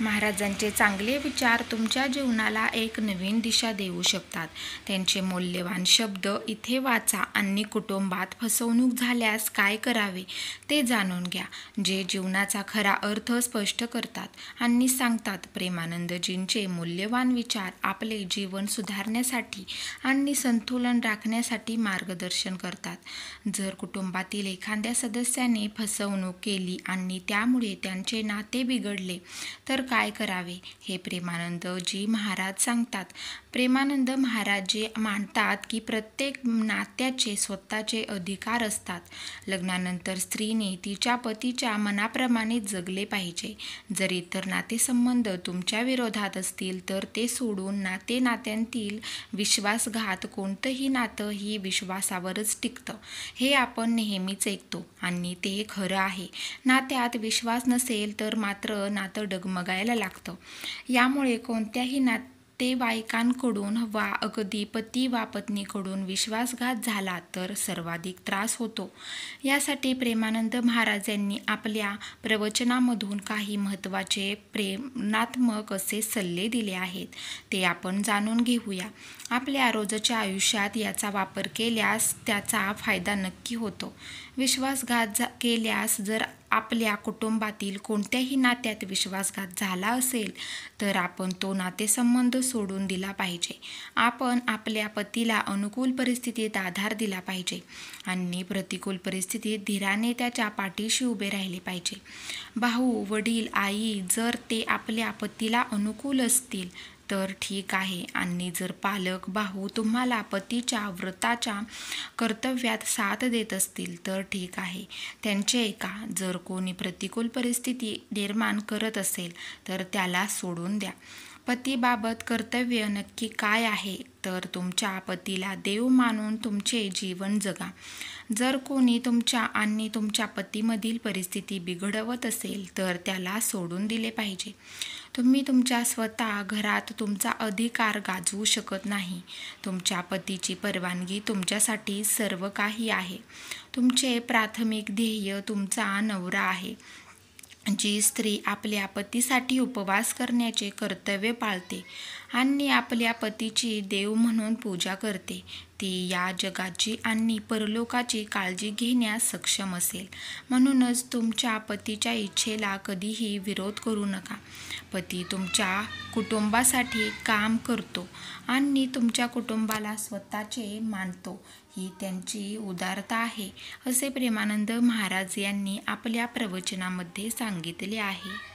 महाराजांचे चांगले विचार तुमच्या जीवनाला एक नवीन दिशा देऊ शकतात. त्यांचे मौल्यवान शब्द इथे वाचा आणि कुटुंबात फसवणूक झाल्यास काय करावे ते जाणून घ्या, जे जीवनाचा खरा अर्थ स्पष्ट करतात आणि सांगतात. प्रेमानंदजींचे मौल्यवान विचार आपले जीवन सुधारण्यासाठी आणि संतुलन राखण्यासाठी मार्गदर्शन करतात. जर कुटुंबातील एखाद्या सदस्याने फसवणूक केली आणि त्यामुळे त्यांचे नाते बिघडले तर काय करावे हे प्रेमानंदजी महाराज सांगतात. प्रेमानंद महाराज मानतात की प्रत्येक नात्याचे स्वतःचे अधिकार असतात. लग्नानंतर स्त्रीने तिच्या पतीच्या मनाप्रमाणे जगले पाहिजे. जर इतर नातेसंबंध तुमच्या विरोधात असतील तर ते सोडून नात्यांतील विश्वासघात. कोणतंही नातं ही विश्वासावरच टिकतं हे आपण नेहमीच ऐकतो आणि ते खरं आहे. नात्यात विश्वास नसेल तर मात्र नातं डगमगायला लागतं. यामुळे कोणत्याही नातेवाईकांकडून वा अगदी पती वा पत्नीकडून विश्वासघात झाला तर सर्वाधिक त्रास होतो. यासाठी प्रेमानंद महाराज यांनी आपल्या प्रवचनामधून काही महत्त्वाचे प्रेरणात्मक असे सल्ले दिले आहेत. ते आपण जाणून घेऊया. आपल्या रोजच्या आयुष्यात याचा वापर केल्यास त्याचा फायदा नक्की होतो. विश्वासघात केल्यास जर आपल्या कुटुंबातील कोणत्याही नात्यात विश्वासघात झाला असेल तर आपण तो नातेसंबंध सोडून दिला पाहिजे. आपण आपल्या पतीला अनुकूल परिस्थितीत आधार दिला पाहिजे आणि प्रतिकूल परिस्थितीत धीराने त्याच्या पाठीशी उभे राहिले पाहिजे. भाऊ, वडील, आई जर ते आपल्या पतीला अनुकूल असतील तर ठीक आहे आणि जर पालक, भाऊ तुम्हाला पतीच्या व्रताच्या कर्तव्यात साथ देत असतील तर ठीक आहे, त्यांचे ऐका. जर कोणी प्रतिकूल परिस्थिती निर्माण करत असेल तर त्याला सोडून द्या. पतीबाबत कर्तव्य नक्की काय आहे तर तुमच्या पतीला देव मानून तुमचे जीवन जगा. जर कोणी तुमच्या आणि तुमच्या पतीमधील परिस्थिती बिघडवत असेल तर त्याला सोडून दिले पाहिजे. तुम्ही तुमच्या स्वतः घरात तुमचा अधिकार गाजवू शकत नाही. तुमच्या पतीची परवानगी तुमच्यासाठी सर्व काही आहे. तुमचे प्राथमिक ध्येय तुमचा नवरा आहे. जी स्त्री आपल्या पतीसाठी उपवास करण्याचे कर्तव्य पाळते आणि आपल्या पतीची देव म्हणून पूजा करते, ती या जगाची आणि परलोकाची काळजी घेण्यास सक्षम असेल. म्हणूनच तुमच्या पतीच्या इच्छेला कधीही विरोध करू नका. पती तुमच्या कुटुंबासाठी काम करतो आणि तुमच्या कुटुंबाला स्वतःचे मानतो, ही त्यांची उदारता आहे, असे प्रेमानंद महाराज यांनी आपल्या प्रवचनामध्ये सांगितले आहे.